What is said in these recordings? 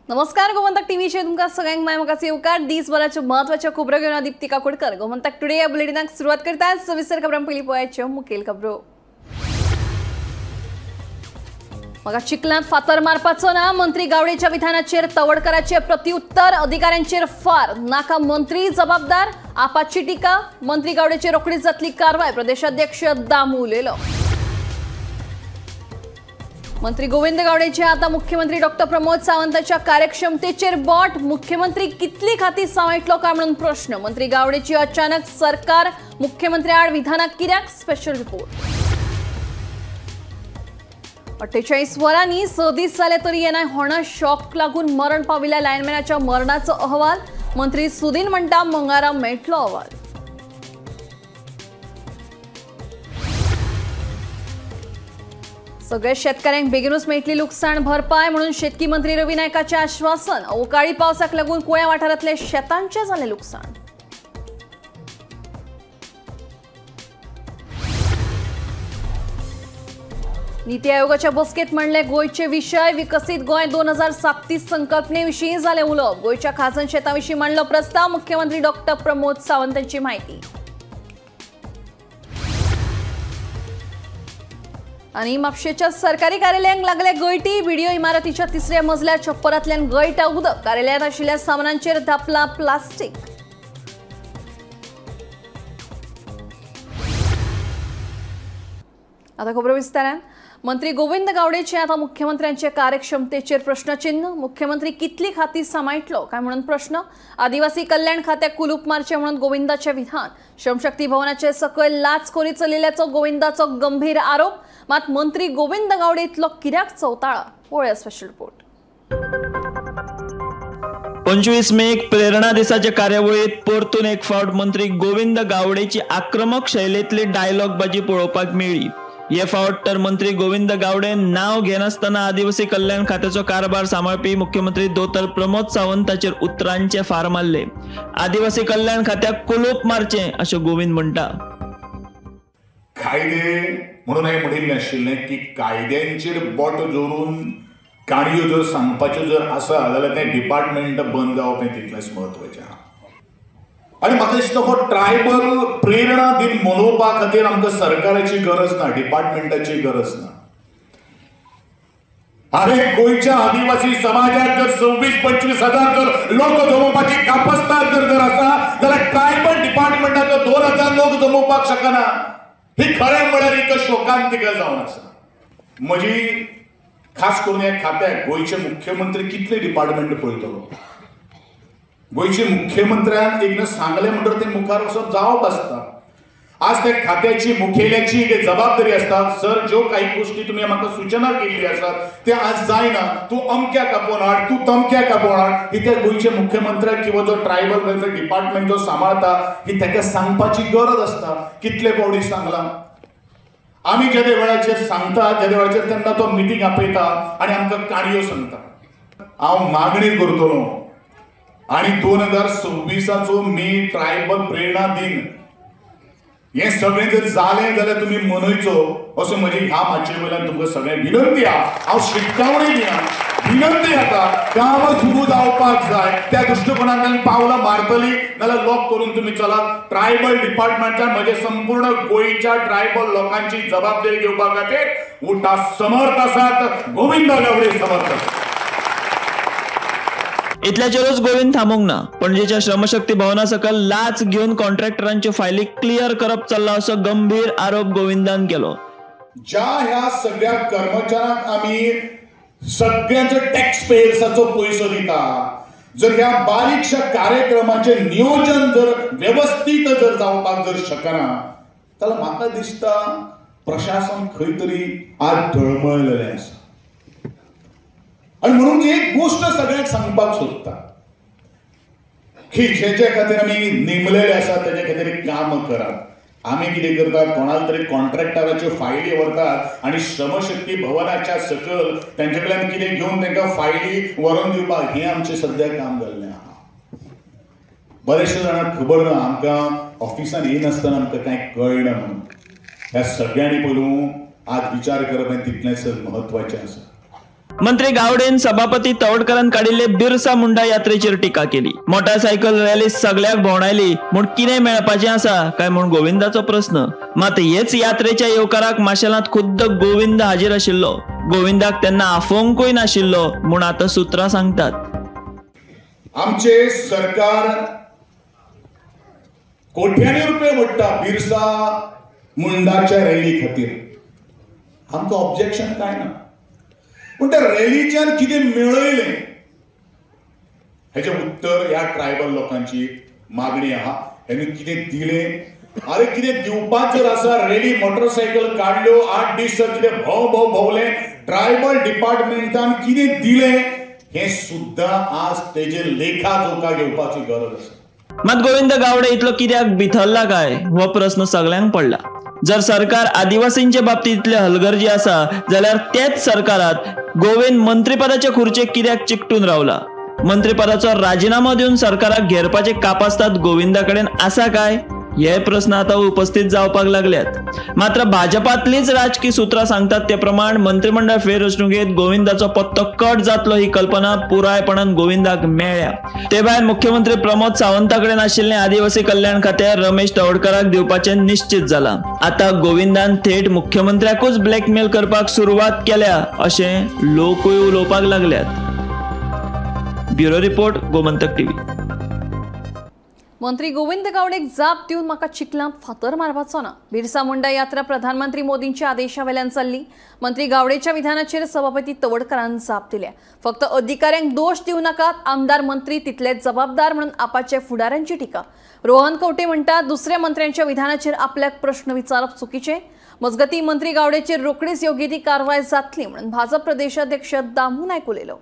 नमस्कार गोमंतक टीव्हीचे तुमका सगळ्यांक मायमकाचे येवकार दिसभराच्या महत्वाच्या खबरो घेऊन दीप्तिका कोडकर गोमंतक टुडे या बुलेटिनाक सुरुवात करतात सविस्तर खबरां पहिली पळोवया मुखेल खबरो। मग चिखलात फातर मारपाचो ना मंत्री गावडेच्या विधानाचेर तवडकराचे प्रत्युत्तर अधिकाऱ्यांचेर फार नाका मंत्री जबाबदार आपाची टीका मंत्री गावडेची रोखडीच जातली कारवाय प्रदेशाध्यक्ष दामू उलयलो। मंत्री गोविंद गावडेचे आता मुख्यमंत्री डॉक्टर प्रमोद सावंतांच्या कार्यक्षमतेचेर बोट मुख्यमंत्री कितली खाती सांबाळटलो काय म्हणून प्रश्न मंत्री गावडेची अचानक सरकार मुख्यमंत्री आड विधानाक कित्याक स्पेशल रिपोर्ट। 48 वरांनी 6 दीस जाले तरी येना होणा शॉक लागून मरण पाविल्ल्या लायनमॅनाच्या मरणाचो अहवाल मंत्री सुदीन म्हणटा मंगळारा मेळटलो अहवाल। सगळे शेतकऱ्यांक बेगीनूच मेळटली नुकसाण भरपाय म्हणून शेतकी मंत्री रवी नायकाचे आश्वासन अवकाळी पावसाक लागून कुळ्या वाठारांतले शेतांचे जाले नुकसाण। नीती आयोगाच्या बसकेत म्हणले गोयचे विषय विकसित गोय 2037 संकल्पनेविषयी जाले उलोवप गोयच्या खाजन शेतांविषयी मांडलो प्रस्ताव मुख्यमंत्री डॉक्टर प्रमोद सावंतांची माहिती। आणि म्हापशेच्या सरकारी कार्यालयांक लागले गळटी व्हिडिओ इमारतीच्या 3ऱ्या मजल्या छप्परांतल्यान गळटा उदक कार्यालयात आशिल्ल्या सामानांचेर धापला प्लास्टिक। आता खबर विस्तारान मंत्री गोविंद गावडेचे आता मुख्यमंत्र्यांचे कार्यक्षमतेचेर प्रश्नचिन्ह मुख्यमंत्री कितली खाती सांबाळटलो काय म्हणून प्रश्न आदिवासी कल्याण खात्याक कुलूप मारचे म्हणून गोविंदाचे विधान श्रमशक्ती भवनाचे सकयल लाचखोरी चलिल्ल्याचो गोविंदाचो गंभीर आरोप मात मंत्री गोविंद गावडे इतलो कित्याक चवताळा पळया स्पेशल रिपोर्ट। 25 मेक प्रेरणा दिसाच्या कार्यावळीत परतून एक फावट मंत्री गोविंद गावडेची आक्रमक शैलीतली डायलॉग बाजी पळोवपाक मेळ्ळी। हे फावट तर मंत्री गोविंद गावडे नाव घेनासतना आदिवासी कल्याण खात्याचो कारभार सांबाळपी मुख्यमंत्री दोतर प्रमोद सावंताचेर उतरांचे फार मारले। आदिवासी कल्याण खात्याक कुलूप मारचे अशें गोविंद म्हणटा। कायदे म्हणून हांवें म्हणिल्लें आशिल्लें की कायद्यांचेर बोट जोडून काणयो जर सांगपाच्यो जर आसा जाल्यार तें डिपार्टमेंट बंद जावप हें तितलेंच म्हत्वाचें आहा। आनी म्हाका दिसता हो ट्रायबल प्रेरणा दिन मनोवपा खातीर आमकां सरकाराची गरज ना डिपार्टमेंटाची गरज ना। अरे गोयच्या आदिवासी समाजात जर 26-25 हजार जर लोक जमोवपाची कापस्ताद जर आसा जाल्यार ट्रायबल डिपार्टमेंटाचो 2000 लोक जमोवपाक शकना ही खरें म्हळ्यार एक शोकांतिका जावन आसा। म्हजी खास करून ह्या खात्याक गोयचे मुख्यमंत्री कितले डिपार्टमेंट पळयतलो गोयचे मुख्यमंत्र्यान एकदां सांगलें म्हणटकीर ते मुखार वचप जावप आसता। आज त्या खात्याची मुखेल्याची एक जबाबदारी असता सर ज्यो काही गोष्टी तुम्ही म्हाका सूचना केल्ली आसात ते आज जायना तू अमक्याक आपोवन हाड तू तमक्याक आपोवन हाड ही त्या गोयच्या मुख्यमंत्र्याक किंवा जो ट्रायबल वेलफेअर डिपार्टमेंट जो सांबाळता ही ताका सांगपाची गरज असता। कितले फावटी सांगला आमी ज्या वेळाचेर सांगता ज्या वेळाचेर तेन्ना तो मिटींग आपयता आनी आमकां काणयो सांगता। हांव मागणी करतलो आणि 2026चो मे ट्रायबल प्रेरणा दिन हे सगळें जर जालें जाल्यार तुम्ही मनयचो असो म्हजी ह्या माचये वयल्यान तुमकां सगळें विनंती आहा। हांव शिटकावणी दिना विनंती आसा काम सुरू जावपाक जाय त्या दृश्टिकोनांतल्यान पावलां मारतली नाल्यार लॉक करून तुम्ही चलात। ट्रायबल डिपार्टमेंटान म्हजे संपूर्ण गोंयच्या ट्रायबल लोकांची जबाबदारी घेवपा खातीर उठा समर्थ आसात गोविंद गावडे समर्थ आसात। इतल्याचेरूच गोविंद थांबूंक ना पणजेच्या श्रमशक्ती भवना सकल लाच घेऊन कॉन्ट्रॅक्टरांच्यो फायली क्लियर करप चल्ला असो गंभीर आरोप गोविंदान केलो। ज्या ह्या सगळ्या कर्मचाऱ्यांक आमी सगळ्यांचो टॅक्स पेयर्साचो पयसो दिता जर ह्या बारीकशा कार्यक्रमाचे नियोजन जर व्यवस्थित जर जावपाक जर शकना जाल्यार म्हाका दिसता प्रशासन खंय तरी आज ढळमळलेलें आसा। आणि म्हणून एक गोष्ट सगळ्यांक सांगपाक सोदता की जेच्या खातीर आमी नेमलेले आसा तेच्या खातीर काम करात। आमी कितें करतात कोणाक तरी कॉन्ट्रॅक्टराच्यो फायली व्हरतात आनी श्रमशक्ती भवनाच्या सकल तेंचे कडल्यान कितें घेवन तांकां फायली व्हरून दिवपाक हें आमचें सद्या काम जाल्लें आहा। बरेचशे जाणांक खबर ना आमकां ऑफिसान येनासतना आमकां कांय कळना म्हणून ह्या सगळ्यांनी पयलू आज विचार करप हें तितलेंच म्हत्वाचें आसा। मंत्री गावडेन सभापती तवडकरान काडिल्ले बिरसा मुंडा यात्रेचेर टिका केली। मोटारसायकल रॅली सगळ्याक भोंवडायली म्हूण कितें मेळपाचें आसा काय म्हूण गोविंदाचो प्रश्न। मात हेच यात्रेच्या येवकाराक माशेलांत खुद्द गोविंद हाजीर आशिल्लो। गोविंदाक तेन्ना आफोंकूय नाशिल्लो म्हूण आतां सुत्रां सांगतात। आमचे सरकार कोट्यांनी रुपये मोडटा बिरसा मुंडाच्या रॅली खातीर। आमकां ऑब्जेक्शन काय ना, पण त्या रॅलीच्यान कितें मेळयलें हेजें उत्तर ह्या ट्रायबल लोकांची मागणी आहा। हेणी कितें दिलें, अरे कितें दिवपाक जर आसा, रॅली मोटरसायकल काडल्यो, 8 दीस कितें भोंवले, ट्रायबल डिपार्टमेंटान कितें दिलें हे सुद्दां आज तेजे लेखा जोखा घेवपाची गरज आसा। मात गोविंद गावडे इतलो कित्याक भितरला काय हो प्रश्न सगळ्यांक पडला। जर सरकार आदिवासींच्या बाबतीत इतले हलगर्जी आसा जाल्यार तेच सरकारात गोविंद मंत्रीपदाच्या खुर्चेक कित्याक चिकटून रावला। मंत्रीपदाचो राजीनामा दिवन सरकाराक घेरपाचे कापासतात गोविंदा कडेन आसा काय हे प्रश्न आता उपस्थित जावपाक लागल्यात। मात्र भाजपातलीच राजकीय सुत्रां सांगतात ते प्रमाण मंत्रिमंडळ फेररचणुकेत गोविंदाचो पत्तो कट जातलो ही कल्पना पुरायपणान गोविंदाक मेळ्ळ्या। ते भायर मुख्यमंत्री प्रमोद सावंता कडेन आशिल्लें आदिवासी कल्याण खातें रमेश तवडकराक दिवपाचें निश्चित जालां। आता गोविंदान थेट मुख्यमंत्र्याकूच ब्लॅकमेल करपाक सुरवात केल्या अशें लोकूय उलोवपाक लागल्यात। Bureau report, Gomantak TV. मंत्री गोविंद गावडेक जाप दिवन म्हाका चिखलांत फातर मारपाचो ना। बिरसा मुंडा यात्रा प्रधानमंत्री मोदींच्या आदेशावेल्यान चल्ली। मंत्री गावडेच्या विधानाचेर सभापती तवडकरान जाप दिल्या। फक्त अधिकाऱ्यांक दोष दिव नाकात, आमदार मंत्री तितलेच जबाबदार म्हणून आपाचे फुडाऱ्यांची टिका। रोहन कवटे म्हणटात दुसऱ्या मंत्र्यांच्या विधानाचेर आपल्याक प्रश्न विचारप चुकीचे। मजगती मंत्री गावडेचेर रोखडीच योग्य ती कारवाय जातली म्हणून भाजप प्रदेशाध्यक्ष दामू नायक उलयलो।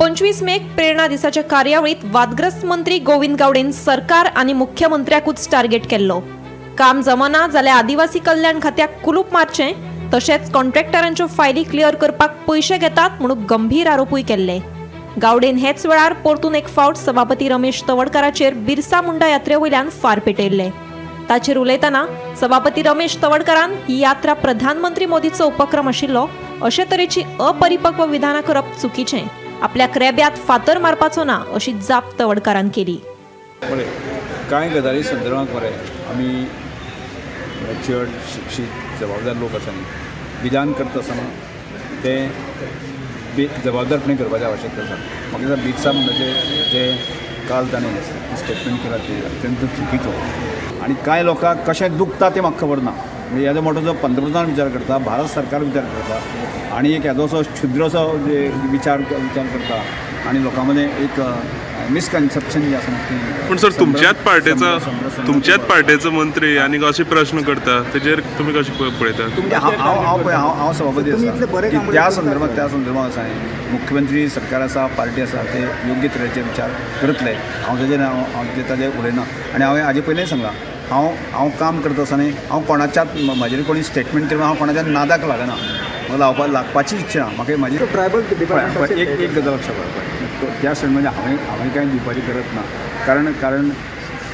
25 मेक प्रेरणा दिसाच्या कार्यावळीत वादग्रस्त मंत्री गोविंद गावडेन सरकार आणि मुख्यमंत्र्याकूच टार्गेट केल्लो। काम जमना जाल्यार आदिवासी कल्याण खात्याक कुलूप मारचें, तशेंच कॉन्ट्रॅक्टरांच्यो फायली क्लियर करपाक पयशे घेतात म्हणून गंभीर आरोपूय केल्ले। गावडेन हेच वेळार परतून एक फावट सभापती रमेश तवडकराचेर बिरसा मुंडा यात्रेवयल्यान फार पेटयल्ले। ताचेर उलयतना सभापती रमेश तवडकरान ही यात्रा प्रधानमंत्री मोदीचो उपक्रम आशिल्लो अशे तरेची अपरिपक्व विधानां करप चुकीचें। आपल्या क्रेब्यात फातर मारपाचो ना अशी जाप तवडकरान केली। कांय गजाली संदर्भात मरे आमी चड शिक्षीत जबाबदार लोक आसा न्ही, विधान करता आसतना ते जबाबदारपणे करपाची आवश्यकता आसा। म्हाका दिसता बिरसा मुंडाचें जे काल ताणें स्टेटमेंट केला ते अत्यंत चुकीचो आनी कांय लोकांक कशें दुखता तें म्हाका खबर ना। म्हणजे हेजो मोठो जो पंतप्रधान विचार करता, भारत सरकार विचार करता आणि एक येदोसो क्षुद्रसो जे विचार करता आणि लोकांमध्ये एक मिसकन्सेप्शन जे आसा पण सर तुमच्याच पार्टीचो मंत्री आणि असे प्रश्न करता तेजेर तुम्ही कशें पळयता? हांव सभापती आसा त्या संदर्भात आसा मुख्यमंत्री सरकार आसा, पार्टी आसा, ते योग्य तरेचे विचार करतले। हांव ताजेर उलयना आनी हांवें हाजे पयलींय सांगलां हांव काम करता आसतना हांव कोणाच्याच म्हाजेर कोणी स्टेटमेंट केलें हांव कोणाच्या नादाक लागना, म्हाका लागपाची इच्छा ना। म्हाका म्हाजी ट्रायबल एक गजाल लक्षात पडटा त्या म्हणजे हांवें कांय दिवपाची गरज ना, कारण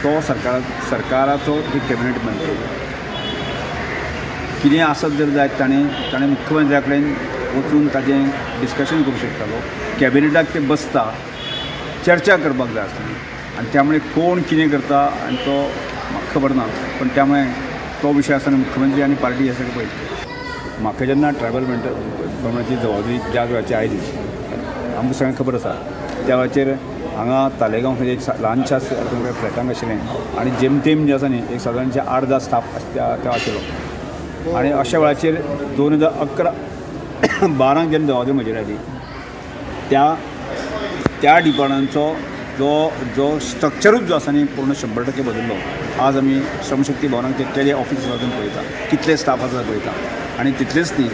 तो सरकाराचो एक कॅबिनेट मंत्री कितें आसत जर जायत ताणें मुख्यमंत्र्या कडेन वचून ताजें डिस्कशन करूं शकतालो। कॅबिनेटाक ते बसता चर्चा करपाक जाय आसतली आनी त्यामुळे कोण कितें करता आनी तो म्हाका खबर ना, पण त्यामुळे तो विशय आसतना मुख्यमंत्री आनी पार्टी हे सगळें पळयता। म्हाका जेन्ना ट्रायबल गव्हर्मेंटाची जबाबदारी ज्या वेळाचेर आयली आमकां सगळ्यांक खबर आसा त्या वेळाचेर हांगा तालेगांव खंय एक ल्हानशा फ्लॅटांक आशिल्लें आनी जेमतेम जे आसा न्ही एक सादारणचे 8-10 स्टाफ त्या आशिल्लो आनी अशा वेळाचेर 2011-12 जेन्ना जबाबदारी म्हजेर आयली त्या डिपार्टमेंटाचो जो स्ट्रक्चरूच जो आसा न्ही पूर्ण 100% बदललो। आज आमी श्रमशक्ती भवनाक तेजे ऑफिस आसा पळयता, कितले स्टाफ आसा पळयता आनी तितलेंच न्ही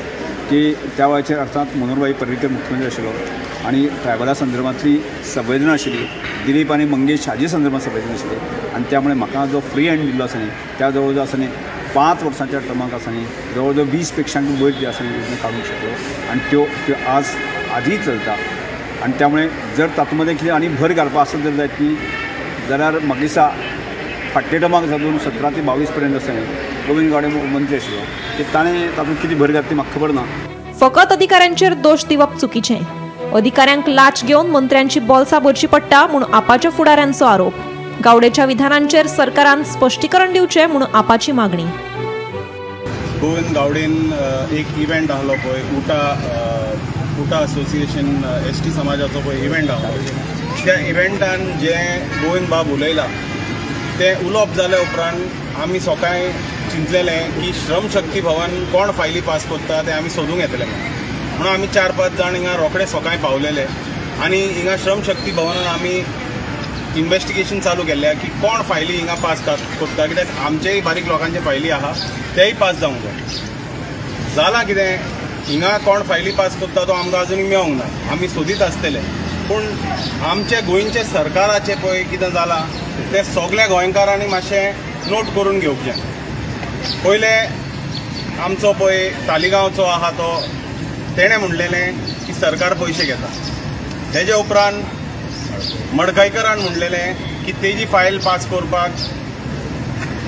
की त्या वेळाचेर अर्थात मनोहरभाई पर्रीकर मुख्यमंत्री आशिल्लो आनी ट्रायबला संदर्भांतली संवेदना आशिल्ली, दिलीप आनी मंगेश हाजे संदर्भांत संवेदना आशिल्ली आनी त्यामुळे म्हाका जो फ्री हँड दिल्लो आसा न्ही त्या जवळ जो आसा न्ही 5 वर्सांच्या टर्माक आसा न्ही जवळ 20 पेक्षांक वयर जे आसा न्ही काडूंक शकलो आनी त्यो आजूय चलता आनी त्यामुळे जर तातूंत कितें आनी भर घालपा आसत जर जायत न्ही जाल्यार म्हाका दिसता फाटल्या टर्माक जावन 17 ते 22 पर्यंत आसा न्ही गोविंद गावडे मंत्री आशिल्लो ते ताणें तातूंत कितें भर घातली म्हाका खबर ना। फकत अधिकाऱ्यांचेर दोष दिवप चुकीचें। अधिकाऱ्यांक लाच घेवन मंत्र्यांची बॉल्सां भरची पडटा म्हणून आपाच्या फुडाऱ्यांचो आरोप। गावडेच्या विधानांचेर सरकारान स्पश्टीकरण दिवचें म्हणून आपाची मागणी। गोविंद गावडेन एक इव्हेंट आसलो पळय उटा असोसिएशन ST समाजाचो पळय इव्हेंट आसलो, त्या इव्हेंटान जे गोविंद बाब उलयला ते उलोवप जाल्या उपरांत आमी सकाळीं चिंतलेलें की श्रम शक्ती भवन कोण फायली पास करता ते आमी सोदूंक येतले म्हणून आमी 4-5 जाण हिंगा रोखडे सकाळीं पावलेले आनी हिंगा श्रम शक्ती भवनान आमी इन्वेस्टिगेशन चालू केल्लें की कोण फायली हिंगा पास करता, कित्याक आमचेय बारीक लोकांचे फायली आहा तेय पास जावंक जाय। जालां कितें हिंगा कोण फायली पास करता तो आमकां अजून मेळोंक ना, आमी सोदीत आसतले, पूण आमचे गोंयचे सरकाराचें पळय कितें जालां तें सगळ्या गोंयकारांनी मातशें नोट करून घेवचें। पयले आमचो पळय तालिगांवचो आहा तो तेणें म्हणलेलें की सरकार पयशे घेता, तेजे उपरांत मडकयकरान म्हणलेलें की तेजी फायल पास करपाक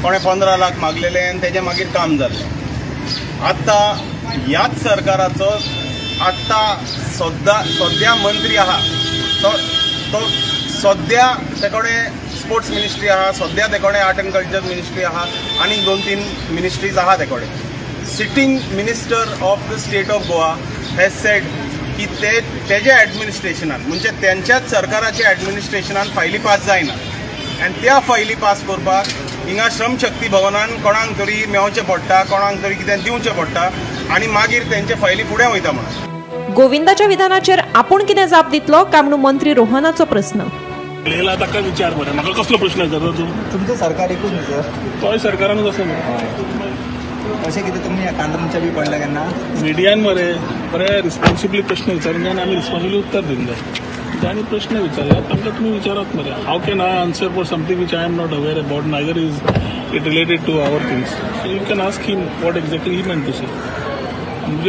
कोणें 15 लाख मागलेले आनी तेजें मागीर काम जाल्लें। आतां ह्याच सरकाराचो सद्या मंत्री आहा तो सद्या ते कडेन स्पोर्ट्स मिनिस्ट्री आहा, सद्या ते कडेन आर्ट एंड कल्चर मिनिस्ट्री आहा आनी 2-3 मिनिस्ट्रीज आहा ते कडेन। Sitting minister of the state of Goa has said की तेजे एडमिनिस्ट्रेशनान म्हणजे त्यांच्याच सरकाराच्या एडमिनिस्ट्रेशनान फायली पास जायना आनी त्या फायली पास करपाक हिंगा श्रम शक्ती भवनान कोणाक तरी मेळचें पडटा, कोणाक तरी कितें दिवचें पडटा आनी मागीर तेंचे फायली फुडें वयता म्हणून। गोविंदाच्या विधानाचेर आपूण कितें जाप दितलो काय म्हणून मंत्री रोहनाचो प्रश्न। ताका विचार मरे, म्हाका कसलो प्रश्न विचारता तूं? तुमचें सरकार एकूच न्ही सर? तोय सरकारानूच आसा मरे। अशें कितें तुमी कांदरांच्या बी पडला केन्ना? मिडियान मरे बरे रिस्पॉन्सिबली प्रश्न विचारून जावन आमी रिस्पॉन्सिबली उत्तर दिवंक जाय। तांणी प्रश्न विचारल्यात तांकां तुमी विचारात मरे। How can I answer for something which I am not aware about, neither is it related to our things, so you can ask him what exactly he meant to say.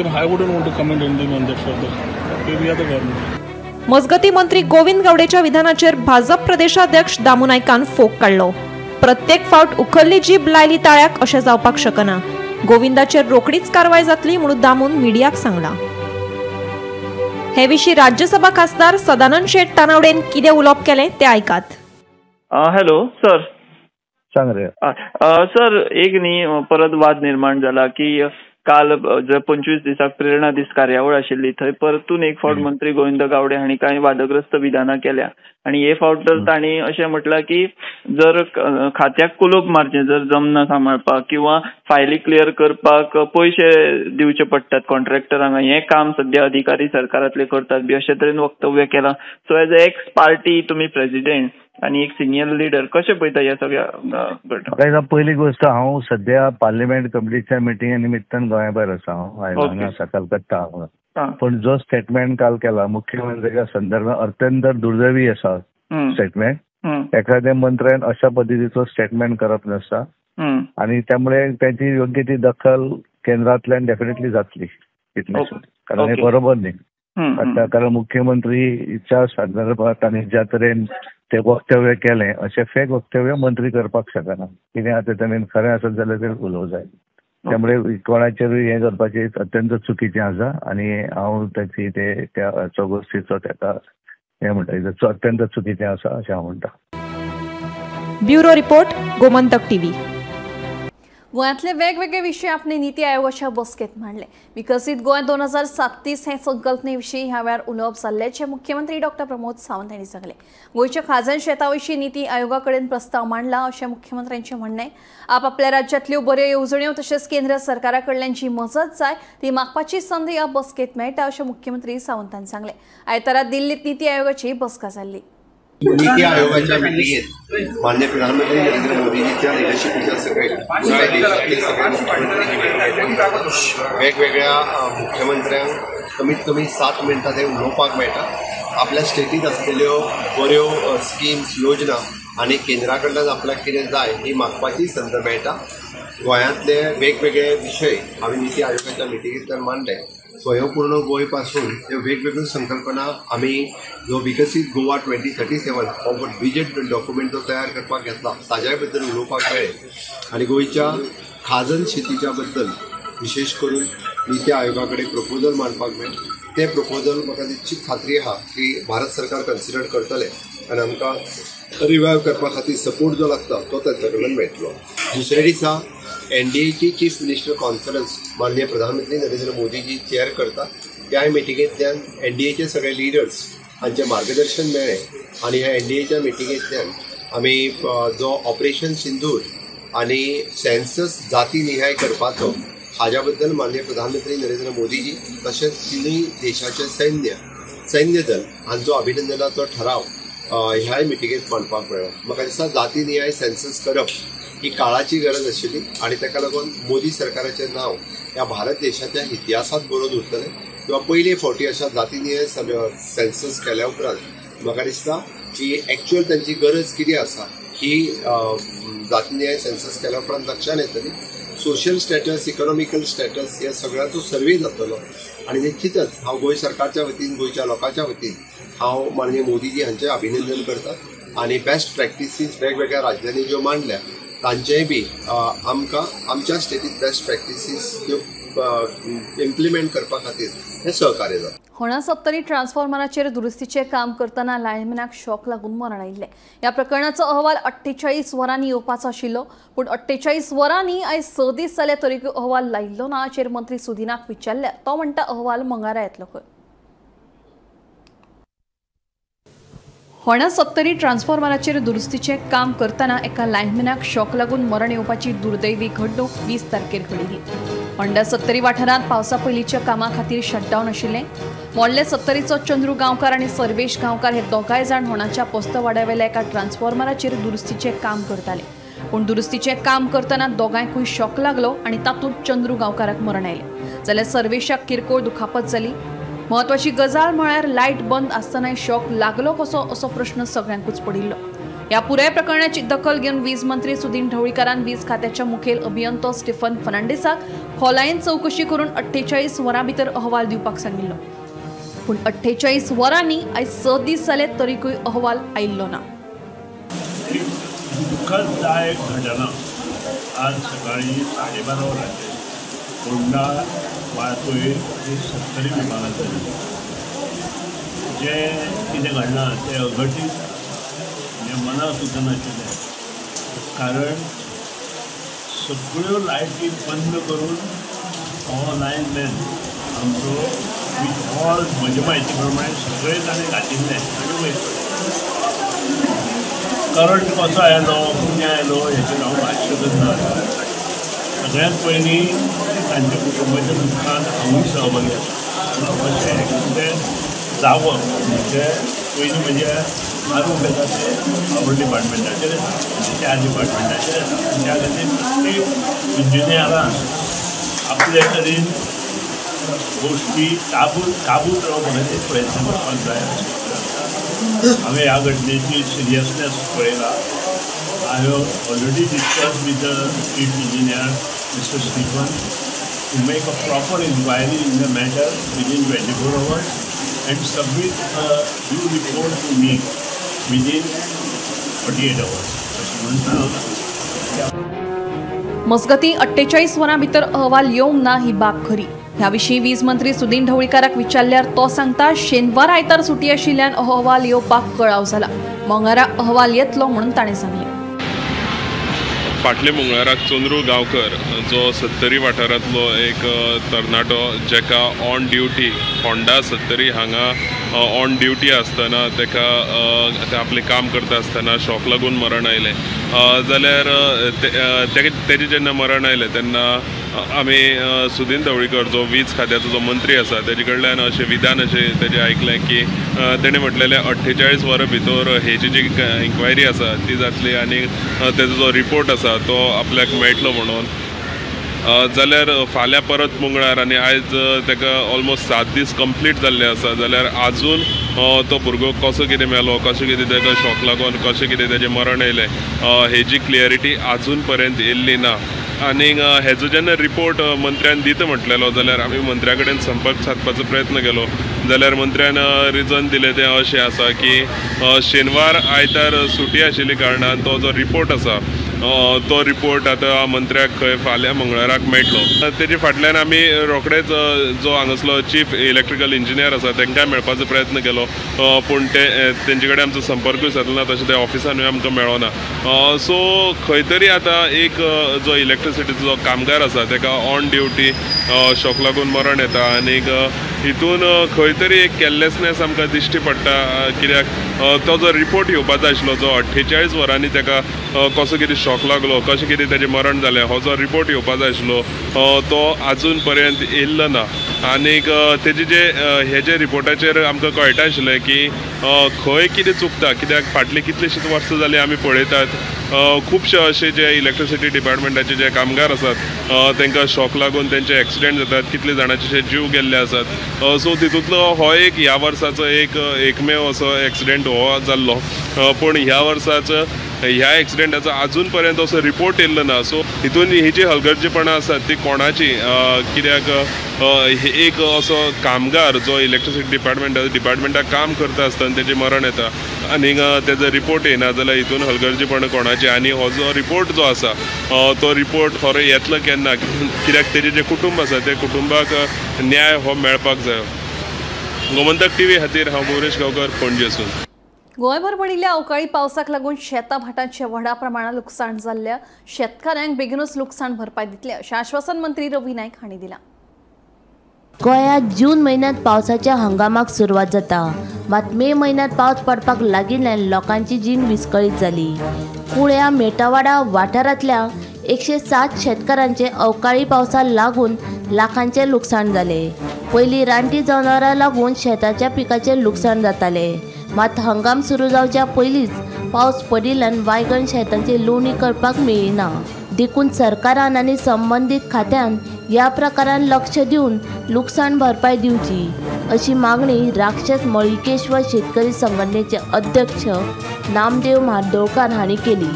I wouldn't want to comment anything on that further, we are the government. मजगती मंत्री गोविंद गावडेच्या विधानाचेर भाजप प्रदेशाध्यक्ष दामू नायकान fog काढलो। प्रत्येक फावट उखल्ली जीब लायली ताळ्याक अशें जावपाक शकना। गोविंदाचेर रोखडीच कारवाय जातली म्हणून दामून मिडियाक सांगलां। हे विशीं राज्यसभा खासदार सदानंद शेट तानावडेन कितें उलोवप केलें तें आयकात। Hello sir. सांग रे। सर एक न्ही परत वाद निर्माण जाला की काल 25 दिसाक प्रेरणा दीस कार्यावळ आशिल्ली, थंय परतून एक फावट मंत्री गोविंद गावडे हांणी कांय वादग्रस्त विधानां केल्या आनी हे फावट तर तांणी अशें म्हटलां की जर खात्याक कुलोप मारचें जर जमना सांबाळपाक किंवा फायली क्लियर करपाक पयशे दिवचे पडटात कॉन्ट्रॅक्टरांक, हें काम सद्या अधिकारी सरकारांतले करतात बी अशे तरेन वक्तव्य केलां। So as a x party तुमी प्रेसिडेंट आणि एक सिनियर लिडर कशें पळयता ह्या सगळ्या घटना? पहिली गोष्ट हांव सध्या पार्लिमेंट कमिटीच्या मिटिंगे निमित्तान गोंया भायर आसा, हांव आसा कलकत्ता। पण जो स्टेटमेंट काल केला मुख्यमंत्र्याच्या संदर्भात अत्यंत दुर्दैवी आसा स्टेटमेंट। एखाद्या मंत्र्यान अशा पद्धतीचो स्टेटमेंट करप नासता आणि त्यामुळे त्याची योग्य ती दखल केंद्रातल्यान डेफिनेटली जातली, कारण हे बरोबर नाही। कारण मुख्यमंत्रीच्या संदर्भात आणि ज्या तरेन ते वक्तव्य केलें अशें फेक वक्तव्य मंत्री करपाक शकना, कितें आतां ताणें खरें आसत जाल्यार ते उलोवंक जाय। त्यामुळे कोणाचेरूय हें करपाचें अत्यंत चुकीचें आसा आनी हांव ताची त्या गोश्टीचो ताका हें म्हणटा अत्यंत चुकीचें आसा अशें हांव म्हणटा। Bureau report, Gomantak TV. गोंयांतले वेगवेगळे विशय आपले नीती आयोगाच्या बसकेत मांडले। विकसीत गोंय 2037 हे संकल्पने विशीं ह्या वेळार उलोवप जाल्ल्याचे मुख्यमंत्री डॉक्टर प्रमोद सावंत हांणी सांगले। गोंयच्या खाजन शेताविशीं नीती आयोगा कडेन प्रस्ताव मांडला अशें मुख्यमंत्र्यांचें म्हणणें। आपल्या राज्यांतल्यो बऱ्यो येवजण्यो तशेंच केंद्र सरकारा कडल्यान जी मजत जाय ती मागपाची संद ह्या बसकेत मेळटा अशें मुख्यमंत्री सावंतान सांगलें। आयतारा दिल्लीत नीती आयोगाची बसका जाल्ली। नीति आयोगाच्या मिटिंगेत माननीय प्रधानमंत्री नरेंद्र मोदींच्या लिडरशिपच्या वेगवेगळ्या मुख्यमंत्र्यांक कमीत कमी 7 मिनटां ते उलोवपाक मेळटा। आपल्या स्टेटीत आसलेल्यो बऱ्यो स्किम्स योजना आनी केंद्रा कडल्यान आपल्याक कितें जाय ही मागपाची संद मेळटा। गोंयांतले वेगवेगळे विशय हांवें नीती आयोगाच्या मिटिंगेंतल्यान मांडले। स्वयंपूर्ण गोंय पासून ह्यो वेगवेगळ्यो संकल्पना आमी जो विकसीत गोवा 2037 हो विजन डॉक्युमेंट जो तयार करपाक घेतला ताज्या बद्दल उलोवपाक मेळ्ळें आनी गोंयच्या खाजन शेतीच्या बद्दल विशेष करून नीती आयोगा कडेन प्रपोजल मांडपाक मेळ ते प्रपोजल म्हाका निश्चित खात्री आहा की भारत सरकार कन्सिडर करतले आनी आमकां रिवायव करपा खातीर सपोर्ट जो लागता तो तांचे कडल्यान मेळटलो. दुसऱ्या दिसा NDAची चीफ मिनिस्टर कॉन्फरन्स माननीय प्रधानमंत्री नरेंद्र मोदीजी चेअर करता. त्या मिटिंगेंतल्यान NDAचे सगळे लिडर्स हांचें मार्गदर्शन मेळ्ळें आनी ह्या NDAच्या मिटिंगेंतल्यान आमी जो ऑपरेशन सिंदूर आनी सेन्सस जाती निहाय करपाचो हाज्या बद्दल माननीय प्रधानमंत्री नरेंद्र मोदीजी तशेंच तिनूय देशाचे सैन्य दल हांचो अभिनंदनाचो ठराव ह्या मिटिंगेंत मांडपाक मेळ्ळो. म्हाका दिसता जाती निहाय सेन्सस करप ही काळाची गरज आशिल्ली आनी ताका लागून मोदी सरकाराचें नांव ह्या भारत देशाच्या इतिहासांत बरोवन उरतलें किंवा पयले फावटी अशा जाती निहाय सेन्सस केल्या उपरांत म्हाका दिसता की एक्चुअल तांची गरज कितें आसा ही जाती निहाय सेन्सस केल्या उपरांत लक्षांत येतली. सोशल स्टेटस, इकॉनॉमिकल स्टेटस ह्या सगळ्याचो सर्वे जातलो आनी निश्चितच हांव गोंय सरकारच्या वतीन गोंयच्या लोकांच्या वतीन हांव माननीय मोदीजी हांचें अभिनंदन करता आनी बेस्ट प्रॅक्टिसीस वेगवेगळ्या राज्यांनी ज्यो मांडल्या तांचेय बी आमकां आमच्या स्टेटींत बेस्ट प्रॅक्टिसीस त्यो इम्प्लिमेंट करपा खातीर हें सहकार्य जाता. होणा सत्तरी ट्रान्सफॉर्मराचेर दुरुस्तीचें काम करतना लायनमॅनाक शॉक लागून मरण आयिल्लें. ह्या प्रकरणाचो अहवाल 48 वरांनी येवपाचो आशिल्लो पूण 48 वरांनी आयज 6 दीस जाले तरीकय अहवाल लायिल्लो ना हाचेर मंत्री सुदिनाक विचारल्यार तो म्हणटा अहवाल मंगळारा येतलो खंय. होणा सत्तरी ट्रान्सफॉर्मराचेर दुरुस्तीचें काम करतना एका लायनमॅनाक शॉक लागून मरण येवपाची दुर्दैवी घडणूक 20 तारखेर घडिल्ली. होंडा सत्तरी वाठारांत पावसा पयलींच्या कामा खातीर शटडावन आशिल्लें. मोडले सत्तरीचो चंद्रू गांवकार आनी सर्वेश गांवकार हे दोगांय जाण होणाच्या पोस्तवाड्यावेल्या एका ट्रान्सफॉर्मराचेर दुरुस्तीचें काम करताले पूण दुरुस्तीचें काम करतना दोगांयकूय शॉक लागलो आनी तातूंत चंद्रू गांवकाराक मरण आयलें जाल्यार सर्वेशाक किरकोळ दुखापत जाली. महत्वाची गजाल म्हळ्यार लायट बंद आसतनाय शॉक लागलो कसो असो प्रश्न सगळ्यांकूच पडिल्लो. ह्या पुराय प्रकरणाची दखल घेवन वीज मंत्री सुदीन ढवळीकारान वीज खात्याच्या मुखेल अभियंतो स्टीफन फर्नांडीसाक खोलायेन चवकशी करून 48 वरां भितर अहवाल दिवपाक सांगिल्लो पूण 48 वरांनी आयज 6 दीस जाले तरीकूय अहवाल आयिल्लो ना. दुःखदायक घटना आज सकाळी 12:30 वरांचेर होंडा वाळपय सत्तरी विभागांत जाली. जें कितें घडलां तें अघटीत मनाक सुद्दां नाशिल्लें कारण सगळ्यो लायटी बंद करून हो लायनमॅन आमचो वीथ ऑल म्हजे म्हायती प्रमाणे सगळे ताणें घातिल्ले आनी वयतले. करंट कसो आयलो कितें आयलो हेचेर हांव भाश्य करना. सगळ्यांत पयलीं तांच्या कुटुंबाच्या दुखान हांवूय सहभागी आसा. अशें एक्सिडेंट जावप म्हणजे पयलीं म्हणजे आरोग्य खातें पावर डिपार्टमेंटाचेर येता त्या डिपार्टमेंटाचेर येता. त्या खातीर प्रत्येक इंजिनियरान आपले तरेन गोश्टी काबूत रावपा खातीर प्रयत्न करपाक जाय. हांवें ह्या घटनेची सिरियसनेस पळयला. I have already discuss with the chief engineer mister Stephen to make a proper inquiry in the matter within 24 hours and submit a due report to me within 48 hours. मजगती 48 वरां भितर अहवाल येवंक ना ही बाब खरी. ह्या विशीं वीज मंत्री सुदीन ढवळीकाराक विचारल्यार तो सांगता शेनवार आयतार सुटी आशिल्ल्यान अहवाल येवपाक कळाव जाला. मंगळारा अहवाल येतलो म्हणून ताणें सांगलें. फाटल्या मंगळाराक चंद्रू गांवकर जो सत्तरी वाठारांतलो एक तरणाटो जाका ऑन ड्युटी होंडा सत्तरी हांगा ऑन ड्युटी आसतना ताका आपलें काम करता आसतना शॉक लागून मरण आयलें. जाल्यार तेजें जेन्ना मरण आयलें तेन्ना आमी सुदीन ढवळीकर जो वीज खात्याचो जो मंत्री आसा तेजे कडल्यान अशें विधान अशें तेजें आयकलें की तेणें म्हटलेलें 48 वरां भितर हेची जी इन्क्वायरी आसा ती जातली आनी तेजो जो रिपोर्ट आसा तो आपल्याक मेळटलो म्हणून. जाल्यार फाल्यां परत मंगळार आनी आयज ताका ऑलमोस्ट 7 दीस कंप्लीट जाल्ले आसा. जाल्यार आजून तो भुरगो कसो कितें मेलो, कशें कितें ताका शॉक लागून कशें कितें तेजें मरण येयलें हेजी क्लियरिटी आजून पर्यंत येयल्ली ना. आनी हेजो जेन्ना रिपोर्ट मंत्र्यान दिता म्हटलेलो जाल्यार आमी मंत्र्या कडेन संपर्क सादपाचो प्रयत्न केलो जाल्यार मंत्र्यान रिजन दिलें तें अशें आसा की शेनवार आयतार सुटी आशिल्ल्या कारणान तो जो रिपोर्ट आसा तो रिपोर्ट आतां मंत्र्याक खंय फाल्यां मंगळाराक मेळटलो. तेजे फाटल्यान आमी रोखडेच जो हांगासलो चीफ इलेक्ट्रिकल इंजिनियर आसा तांकां मेळपाचो प्रयत्न केलो, पूण तेंचे कडेन आमचो संपर्कूय सादलो ना, तशें ते ऑफिसानूय आमकां मेळोना. सो खंय तरी आतां एक जो इलेक्ट्रिसिटीचो जो कामगार आसा ताका ऑन ड्युटी शॉक लागून मरण येता, आनीक हितून खंय तरी एक केरलेसनेस आमकां दिश्टी पडटा. कित्याक तो जो रिपोर्ट येवपा जाय आशिल्लो, जो 48 वरांनी ताका कसो कितें शॉक लागलो, कशें कितें तेजें मरण जालें, हो जो रिपोर्ट येवपा जाय आशिल्लो तो आजून पर्यंत येयल्लो ना. आनीक तेजे हे जे रिपोर्टाचेर आमकां कळटा आशिल्लें की खंय कितें चुकता. कित्याक फाटलीं कितलींशींच वर्सां जालीं आमी पळयतात खुबशे अशे जे इलेक्ट्रिसिटी डिपार्टमेंटाचे जे कामगार आसात तांकां शॉक लागून तेंचे एक्सिडेंट जातात, कितले जाणांचे जीव गेल्ले आसात. सो तितूंतलो हो एक ह्या वर्साचो एकमेव असो एक्सिडेंट हो जाल्लो, पूण ह्या वर्साचो ह्या एक्सिडेंटाचो आजून पर्यंत असो रिपोर्ट येयल्लो ना. सो हितून ही जी हलगर्जीपणां आसात ती कोणाची, कित्याक एक असो कामगार जो इलेक्ट्रिसिटी डिपार्टमेंटाक काम करता आसतना तेजें मरण येता आनीक तेजो रिपोर्ट येना जाल्यार हितून हलगर्जीपणां कोणाची. आनी हो जो रिपोर्ट जो आसा तो रिपोर्ट खरो येतलो केन्ना, कित्याक तेजें जें कुटुंब आसा त्या कुटुंबाक न्याय हो मेळपाक जायो. गोमंतक टीव्ही खातीर हांव गौरेश गांवकर, पणजेसून. गोंयभर पडिल्ल्या अवकाळी पावसाक लागून शेतां भाटांचें व्हडा प्रमाणात लुकसाण जाल्ल्या शेतकाऱ्यांक बेगीनूच लुकसाण भरपाय दितले अशें आश्वासन मंत्री रवी नायक हांणी दिलां. गोंयांत जून म्हयन्यांत पावसाच्या हंगामाक सुरवात जाता, मात मे म्हयन्यांत पावस पडपाक लागिल्ल्यान लोकांची जीण विस्कळीत जाली. कुळ्या मेटावाडा वाठारांतल्या 107 शेतकारांचे अवकाळी पावसा लागून लाखांचे लुकसाण जाले. पयलीं रानटी जनावरां लागून शेताच्या पिकाचे लुकसाण जाताले, मात हंगाम सुरू जावच्या पयलींच पावस पडिल्ल्यान वायगण शेतांची लुवणी करपाक मेळिना. देखून सरकारान आनी संबंधीत खात्यान ह्या प्रकारान लक्ष दिवन लुकसाण भरपाय दिवची अशी मागणी राक्षस मळिकेश्वर शेतकरी संघटनेचे अध्यक्ष नामदेव म्हार्दोळकार हांणी केली.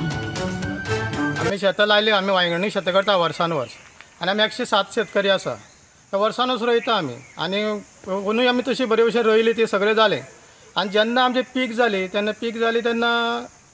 आमी शेतां लायली, आमी वायगणी शेतां करता वर्सान वर्स, आनी आमी 107 शेतकरी आसा. वर्सानूच रोयता आमी, आनी अंदूय आमी तशी बरे भशेन रोयली, ती सगळें जालें. आनी जेन्ना आमचें पीक जाली तेन्ना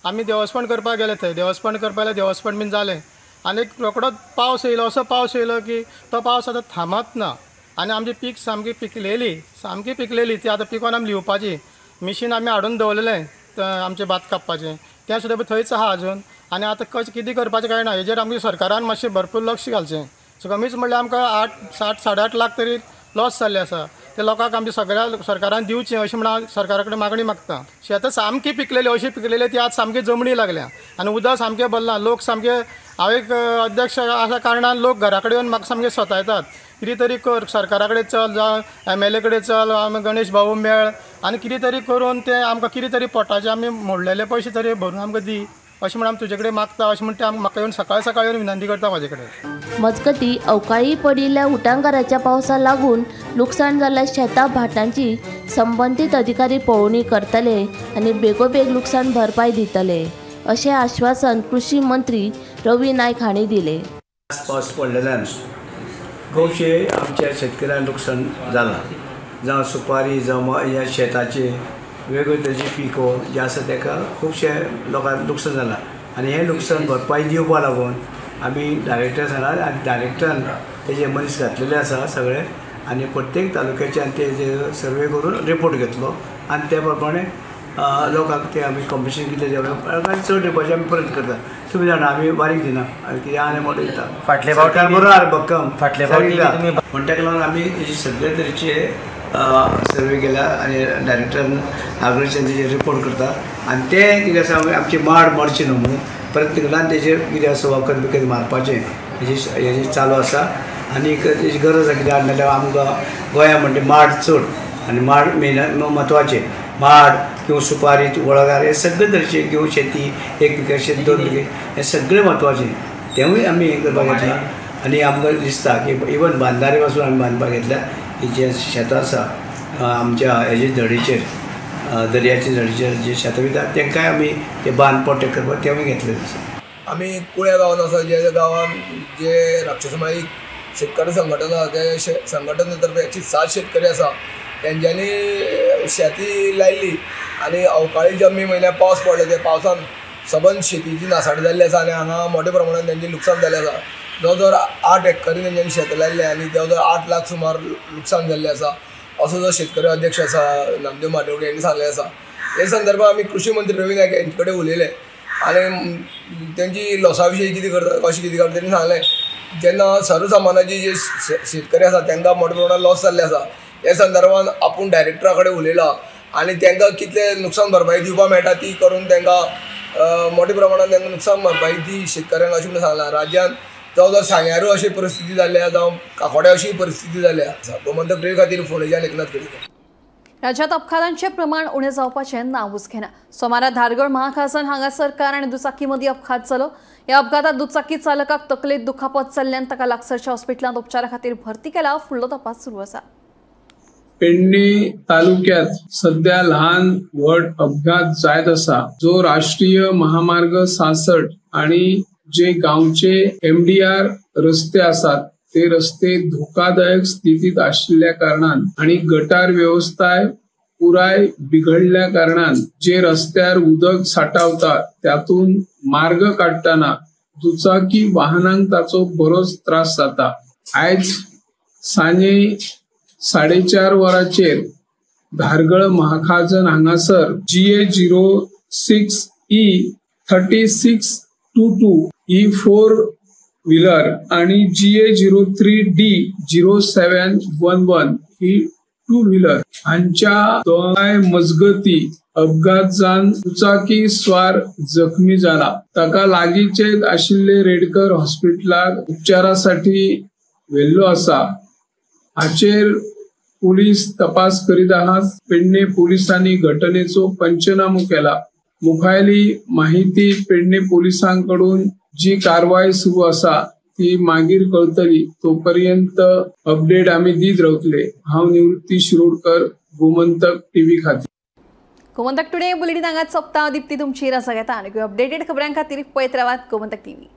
आमी देवस्पण करपाक गेले. थंय देवस्पण करपाक गेले, देवस्पण बीन जालें. आनी रोखडोच पावस येयलो, असो पावस येयलो की तो पावस आतां थांबत ना. आनी आमची पीक सामकी पिकलेली ती आतां पिकोवन आमी लिवपाची. मिशीन आमी हाडून दवरलेलें आमचें भात कापपाचें, तें सुद्दां थंयच आहा अजून. आनी आतां कशें कितें करपाचें काय ना, हेजेर आमच्या सरकारान मातशें भरपूर लक्ष घालचें. सो कमीच म्हणल्यार आमकां 8-8.5 लाख तरी लॉस जाल्ले आसा. ते लोकांक आमच्या सगळ्या सरकारान दिवचें अशें म्हणून हांव सरकारा कडेन मागणी मागता. शेतां सामकी पिकलेली, अशी पिकलेली ती आज सामकी जमणी लागल्या आनी उदक सामकें भरलां. लोक सामके, हांव एक अध्यक्ष आसा कारणान लोक घरा कडेन येवन म्हाका सामके सतायतात, कितें तरी कर, सरकारा कडेन चल, जावं MLA कडेन चल, आमी गणेश भाऊ मेळ, आनी कितें तरी करून ते आमकां कितें तरी पोटाचे आमी मोडलेले पयशे तरी भरून आमकां दी अशें म्हणून तुजे कडेन मागता. अशें म्हणून ते म्हाका येवन सकाळी येवन विनंती करता म्हाजे कडेन. मजगती अवकाळी पडिल्ल्या उटंगाराच्या पावसा लागून लुकसाण जाल्ल्या शेतां भाटांची संबंधीत अधिकारी पळोवणी करतले आनी बेगोबेग लुकसाण भरपाय दितले अशें आश्वासन कृषी मंत्री रवी नायक हांणी दिले. पावस पडलेल्यान खुबशे आमच्या शेतकऱ्यांक लुकसाण जालां, जावं सुपारी जावं ह्या शेताचे वेगवेगळे तरेचे पिको जे आसा ताका खुबशे लोकांक लुकसाण जालां. आनी हें लुकसाण भरपाय दिवपा लागून आमी डायरेक्टर सांगला, आनी डायरेक्टरान तेजे मनीस घातलेले आसा सगळे, आनी प्रत्येक तालुक्याच्यान तेजे सर्वे करून रिपोर्ट घेतलो आनी त्या प्रमाणे लोकांक ते आमी कंम्पेन्सेशन कितलें चड दिवपाचें आमी प्रयत्न करता. तुमी जाणा आमी बारीक दिना, कितें आनी मोठो दिता. फाटले सरकार बरोबर भक्कम फाटले म्हण ताका लागून आमी तेजे सगळे तरेचे सर्वे केला आनी डायरेक्टरान आग्रेशन तेजेर रिपोर्ट करता. आनी ते कितें आसा आमची माड मरची न्हू म्हणून प्रयत्न केला, आनी तेजेर कितें आसा वखद बिखद मारपाचें हेजें चालू आसा. आनी तेजी गरज आसा कित्याक नाजाल्यार आमकां गोंया म्हणटा माड चड, आनी माड मेन म्हत्वाचें. माड किंवा सुपारी वळगार हे सगळे तरेचे किंवा शेती 1 पिके शेत 2 पिके हे सगळें म्हत्वाचें, तेवूय आमी हें करपाक घेतलां. आनी आमकां दिसता की इवन बांदारे पासून आमी बांदपाक घेतल्या. जे शेतां आसा आमच्या हेजे धडीचेर, दर्याच्या धडीचेर जे शेतां वयता तांकांय आमी ते बांद प्रोटेक्ट करपाक तेवूय घेतलेले आसा. आमी कुळ्या गांवांत आसा, जे गांवांत जे राक्षसमायी शेतकारी संघटना आसा, ते संघटने तर्फे 107 शेतकरी आसा, तेंच्यांनी शेती लायिल्ली आनी अवकाळी जे मे म्हयन्याक पावस पडलो, ते पावसान सबंद शेतीची नासाडी जाल्ली आसा आनी हांगा मोठ्या प्रमाणात तेंचें लुकसाण जाल्लें आसा. जवळ 8 हेक्टरी तेंच्यांनी शेत लायिल्लें आनी जवळ 8 लाख सुमार लुकसाण जाल्लें आसा असो जो शेतकरी अध्यक्ष आसा नामदेव माटेवडे यांनी सांगलें आसा. हे संदर्भात आमी कृषी मंत्री रवी नायक यांचे कडेन उलयले आनी तेंची लॉसा विशीं कितें करता कशें कितें करता तेणी सांगलें जेन्ना सर्वसामान्याची जे शेतकरी आसा तांकां मोठ्या प्रमाणात लॉस जाल्लें आसा हे संदर्भात आपूण डायरेक्टरा कडेन उलयला आनी तांकां कितले नुकसान भरपाई दिवपाक मेळटा ती करून तांकां मोठ्या प्रमाणात तांकां नुकसान भरपाई दी शेतकऱ्यांक अशें म्हणून सांगलां. राज्यांत जवळ सांग्यारू अशी परिस्थिती जाल्ली आसा जावं काकोड्या अशी परिस्थिती जाल्ली आसा. गोमंतक टीव्ही खातीर फोंडेच्यान एकनाथ केळकर. राज्यात अपघातांचे प्रमाण उणें जावपाचें नांवूच घेना. सोमारा धारगळ महाखासन हांगासर कार आनी दुचाकी मदीं अपघात जालो. ह्या अपघातात दुचाकी चालकाक तकलेत दुखापत जाल्ल्यान ताका लागसरच्या हॉस्पिटलांत उपचारा खातीर भरती केला. फुडलो तपास सुरू आसा. पेडणे तालुक्यात सध्या लहान व्हड अपघात जायत आसा जो राष्ट्रीय महामार्ग 66 आणि जे गावचे MDR रस्ते आसात ते रस्ते धोकादायक स्थितीत असलेल्या कारणान आणि गटार व्यवस्था पुराय बिघडल्या कारणान जे रस्त्यावर उदक साठवता त्यातून मार्ग काढताना दुचाकी वाहनांक ताचो बरोच त्रास जाता. आयज सांजे 4:30 वरांचेर धारगळ महाखाजन हांगासर GA06E3622 ही 4 व्हीलर आणि GA03D0711 ही 2 व्हीलर हांच्या दोगांय मजगती अपघात जावन दुचाकी स्वार जखमी जाला. ताका लागींचेच आशिल्ले रेडकर हॉस्पिटलाक उपचारासाठी व्हेल्लो आसा. हाचेर पुलीस तपास करीत आहात. पेडणे पोलिसांनी घटनेचो पंचनामो केला. मुखायली माहिती पेडणे पोलिसांकडून जी कारवाई सुरू आसा ती मागीर कळतली. तोपर्यंत अपडेट आम्ही दीत रावतले. हांव निवृत्ती शिरोडकर, गोमंतक टीव्ही खातीर. गोमंतक टुडे बुलेटिन हांगाच सोंपता. दिप्ती तुमची रसा घेता आनी अपडेटेड खबरां खातीर पळयत रावात गोमंतक टीव्ही.